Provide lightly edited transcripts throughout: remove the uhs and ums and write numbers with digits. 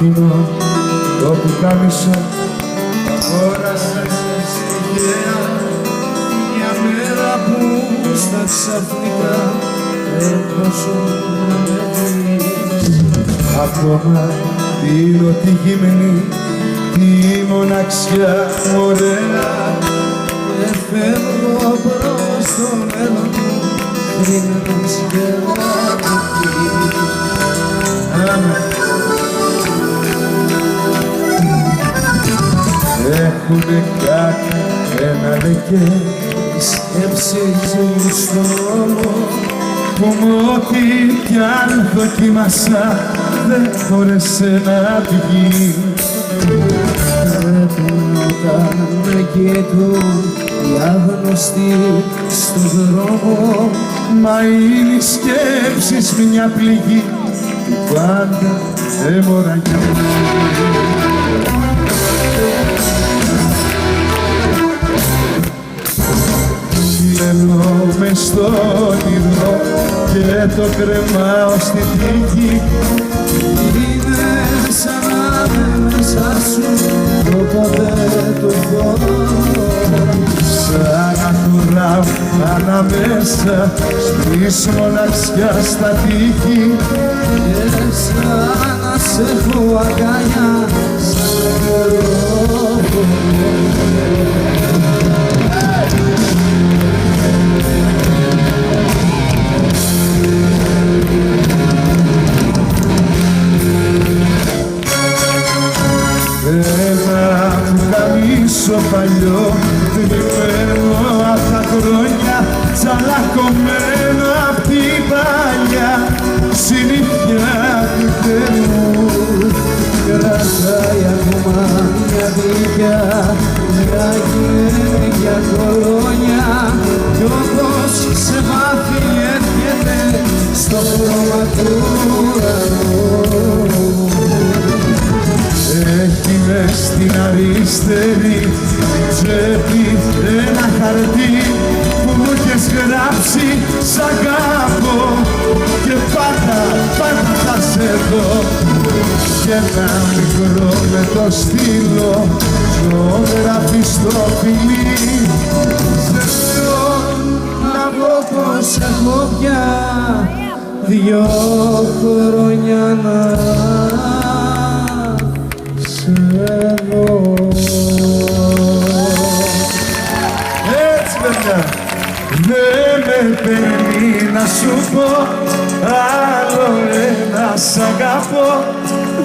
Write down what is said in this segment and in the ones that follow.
κόκκινο το πουκάμισο αγόρασα στοιχεία μια μέρα που στα ξαφνικά έπροσω να με βρεις. Ακόμα πίνω τη γυμνή, τη μοναξιά ωραία και φεύγω προς το μέλλον μου πριν σχεδάκι. Έχουνε κάτι ένα λεκέ σκέψεις μου στον δρόμο που μου ό,τι κι αν δοκίμασα δεν μπόρεσε να βγει. Πρέπει όταν με κοιτούν οι άγνωστοι στον δρόμο μα είναι οι σκέψεις μια πληγή που πάντα αιμορραγεί. Γελώ μες στο όνειρο και το κρεμάω στη τύχη. Είναι σαν να με μέσα σου το ποτέ το φως. Σαν να χωράω ανάμεσα στις μοναξιά στα τείχη και σαν να σε έχω αγκαλιά σαν καιρό. Ένα πουκάμισο παλιό τριμμένο απ' τα χρόνια τσαλακωμένο απ' την παλιά συνήθεια του καιρού. Κρατάει ακόμα μια δικιά, μια γυναίκια κολόνια κι όπως σε βάθη έρχεται στο χρώμα του ουρανού. Έχει μες στην αριστερή τσέπη ένα χαρτί που μου έχεις γράψει σ' αγαπώ και πάντα θα σε δω και ένα μικρό με το στήλο το γράφει στο φιλί. Σε θέλω να πω πως έχω πια 2 χρόνια να έτσι παιδιά, δεν με παίρνει να σου πω άλλο ένα σ' αγαπώ.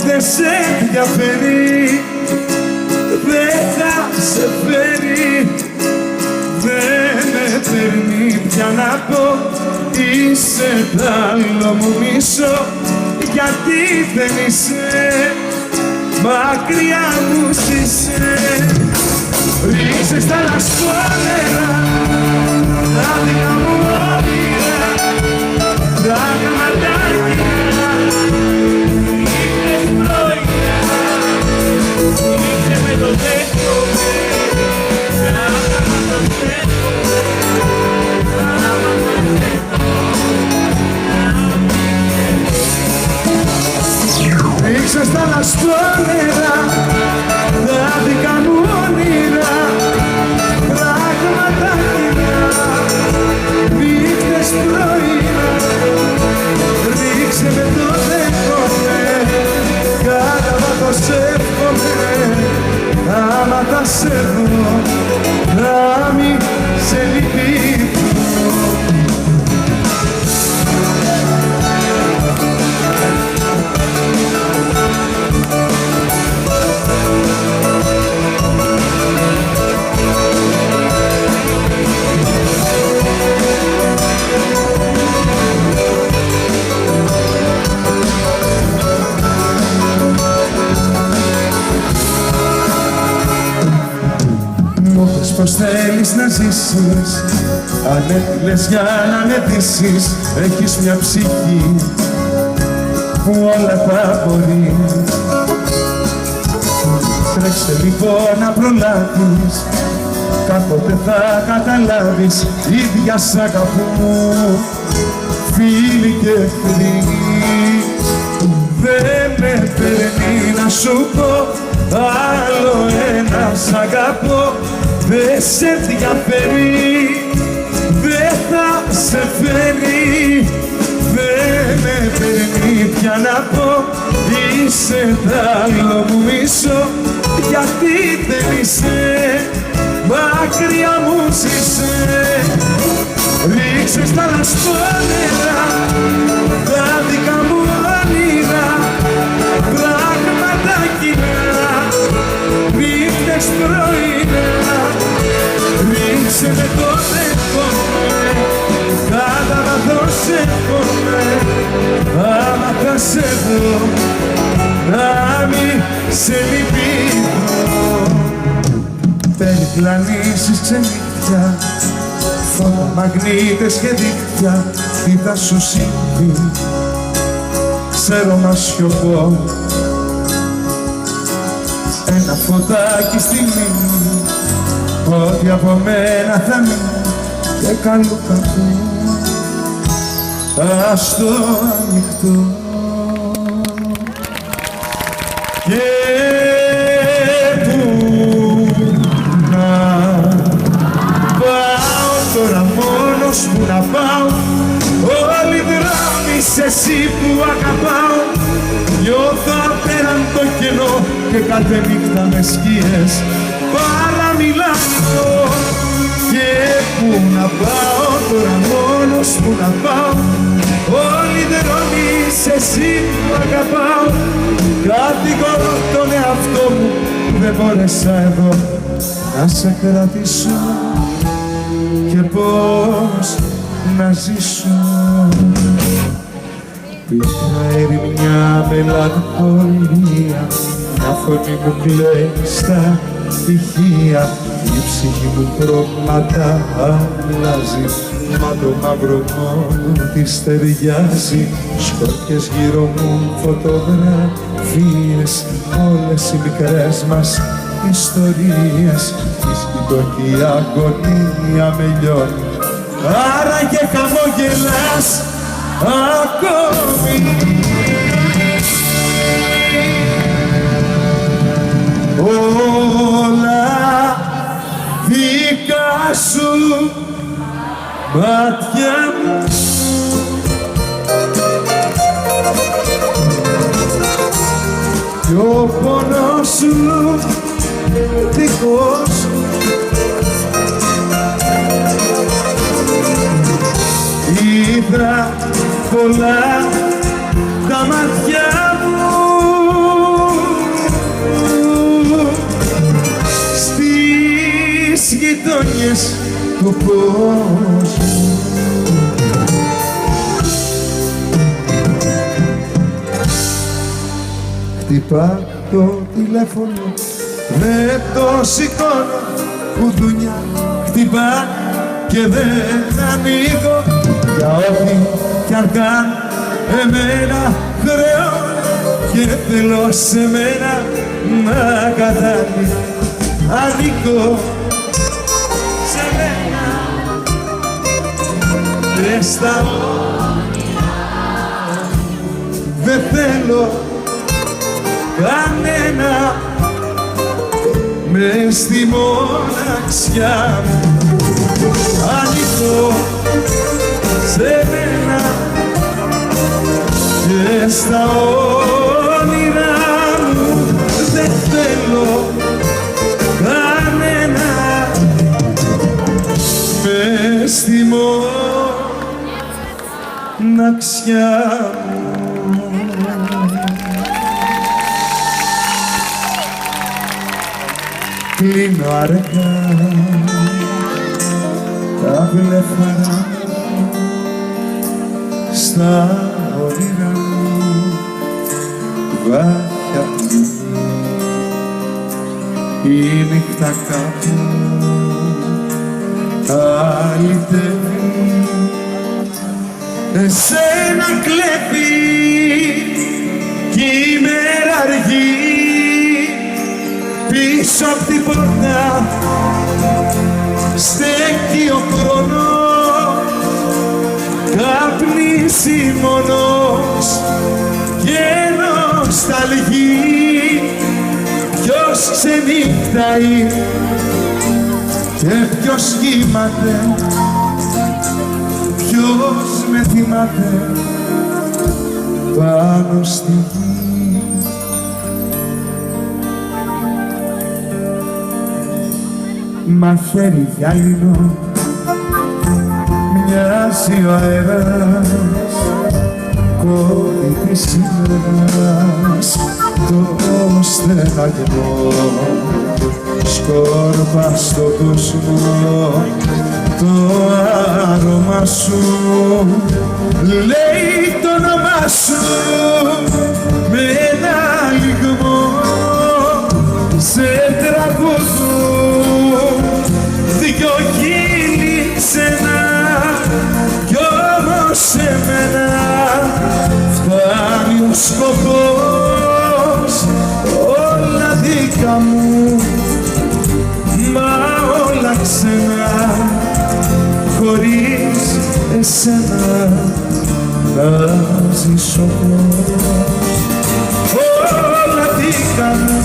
Δεν σε ενδιαφέρει, δεν θα σε φέρει. Δεν με παίρνει πια να πω είσαι τ' άλλο μου μισό γιατί δεν είσαι μακριά μου είσαι. Ρίξε στα λασπόνερα τα δικά μου όνειρα, τα γαματάκια, νύχτες πρωινά. Ρίξε με το δέχομαι, άμα το δέχομαι, άμα το δέχομαι. Ρίξε στα λασπόνερα τα δικά μου όνειρα, πραγματάκια, νύχτες πρωινά. Ρίξε με το δέχομαι, κάτω το σεύχομαι. Άμα τα σε δω, να μην σε λυπηθώ. Πως θέλεις να ζήσεις, αν έκλαις για να ανεδύσεις, έχεις μια ψυχή που όλα τα μπορεί. Τρέξε λοιπόν να προλάβεις, κάποτε θα καταλάβεις, ίδια σ' αγαπώ, φίλοι και εχθροί. Δεν με παίρνει να σου πω άλλο ένα σ' αγαπώ. Δε σε ενδιαφέρει, δε θα σε φέρει. Δε με παίρνει πια να πω είσαι τ' άλλο μου μισό. Γιατί δεν είσαι, μακριά μου ζήσε. Ρίξε στα λασπόνερα τα δικά μου όνειρα, πράγματα κοινά, νύχτες πρωινά. Ρίξε με το δέχομαι, κατά βαθώς εύχομαι, άμα θα σε δω, να μη σε λυπηθώ. Περιπλανήσεις ξενύχια, φωτομαγνήτες και δίκτυα, τι θα σου συμβεί, ξέρω να σιωπώ. Ένα φωτάκι στη μνήμη, ότι από μένα θα μείνει και καλό κακό, ας το ανοιχτώ. Και πού να πάω τώρα, μόνος που να πάω, όλοι δρόμοι σε εσύ που αγαπάω. Νιώθω απέραν το κενό και κάθε νύχτα με σκιές παραμιλάω. Και πού να πάω τώρα, μόνος που να πάω, όλοι δρόμοι σε εσύ που αγαπάω. Κατηγορώ τον εαυτό μου που δεν μπόρεσα εδώ να σε κρατήσω και πώς να ζήσω. Πήρα ερημιά μελαγχολία, μια φωνή μου κλαίει στα στοιχεία. Η ψυχή μου πρόβληματα αλλάζει, μα το μαύρο μόνο της ταιριάζει. Σκόρπιες γύρω μου, φωτογραφίες, όλες οι μικρές μας ιστορίες. Η σκητοκή αγωνία με λιώνει, άρα και χαμογελάς ακόμη. Όλα δικά σου μάτια μου, κι ο πόνος σου δικός σου. Είδα πολλά τα μάτια μου στις γειτόνιες του κόσμου. Χτυπά το τηλέφωνο, δεν το σηκώνω, κουδούνια χτυπά και δεν ανοίγω. Για ό,τι κι αν καν εμένα χρεώνω και θέλω σε μένα να κατάλει. Ανήκω σε μένα και στα όνειρά δεν θέλω κανένα μες στη μοναξιά μου. Ανήκω σε μένα και στα όνειρά μου δεν θέλω κανένα μες στη μοναξιά μου. Κλείνω αργά τα βλέφαρα στα όνειρα μου, βάθια η νύχτα κάπου αλυτεύει, εσένα κλέβει κι η μέρα αργή. Πίσω απ' την πόρτα στέκει ο χρόνος, καπνίζει μόνος και ενώ νοσταλγεί, ποιος ξενύχταει και ποιος κοιμάται, ποιος με θυμάται πάνω στη γη. Μαχαίρι γυάλινο μοιάζει ο αέρας, κόβει της ημέρας το στεναγμό, σκόρπα στον κόσμο το άρωμα σου, λέει το όνομά σου με ένα λυγμό, σε τραγουδούν δυο χείλη ξένα, κι όμως σε μένα φτάνει ο σκοπός. Όλα δικά μου, μα όλα ξένα, χωρίς εσένα να ζήσω πώς. Όλα δικά μου,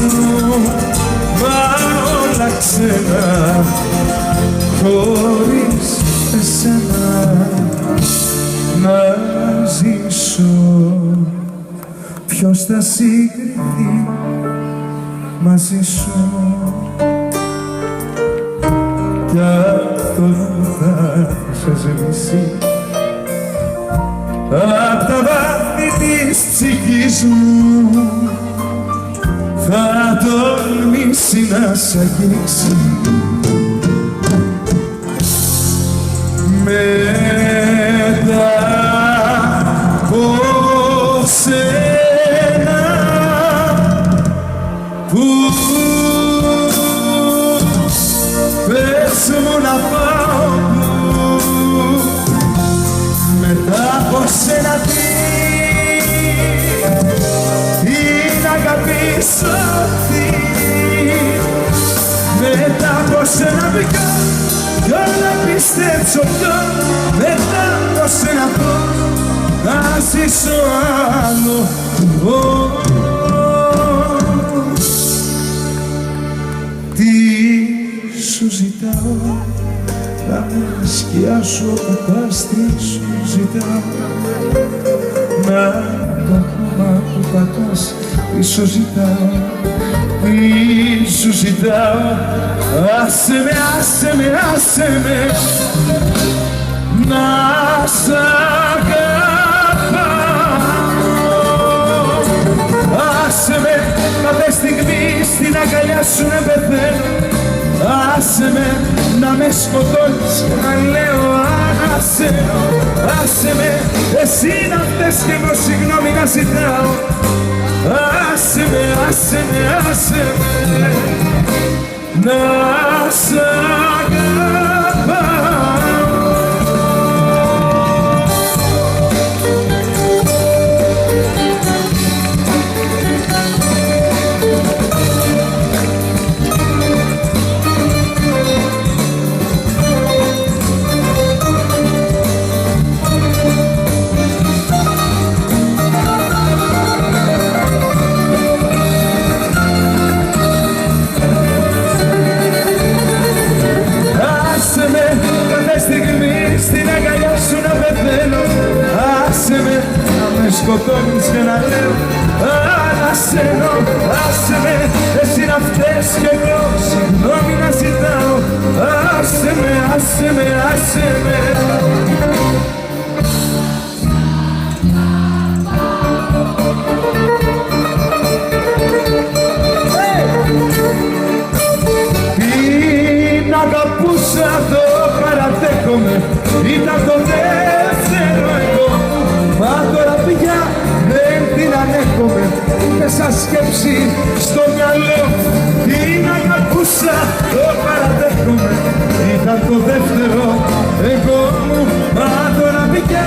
μα όλα ξένα, χωρίς εσένα να ζήσω. Ποιος θα συγκριθεί μαζί σου, κι αυτό θα σε σβήσει απ' τα βάθη της ψυχής μου, θα τολμήσει να σ' αγγίξει μετά από σένα που πες μου να πάω μετά από σένα, τι να αγαπήσω, μετά από σένα πια, κι όλα πιστέψω πιο, μετά από σένα να ζήσω άλλο. Τι σου ζητάω, τα σκιά σου όπου πας, τι σου ζητάω, να το χώμα που πατάς, τι σου ζητάω, τι σου ζητάω, άσε με, άσε με, άσε με να σ' αγαπάω. Άσε με κάθε στιγμή στην αγκαλιά σου να πεθαίνω, άσε με να με σκοτώνεις και να λέω άσε με, άσε με, εσύ να φταίς και εγώ συγγνώμη να ζητάω. Άσε με, άσε με, άσε με να σ' αγαπάω. Σκοτώνεις και να λέω ανασένω, άσε με, εσύ να φταίς κι εγώ συγγνώμη να ζητάω. Άσε με, άσε με, άσε με. Την αγαπούσα, το παραδέχομαι, ήταν το δεύτερο εγώ, μα τώρα πια δεν την ανέχομαι, μέσα σκέψη στο μυαλό. Την αγαπούσα, το παραδέχομαι, ήταν το δεύτερο εγώ, μα τώρα πια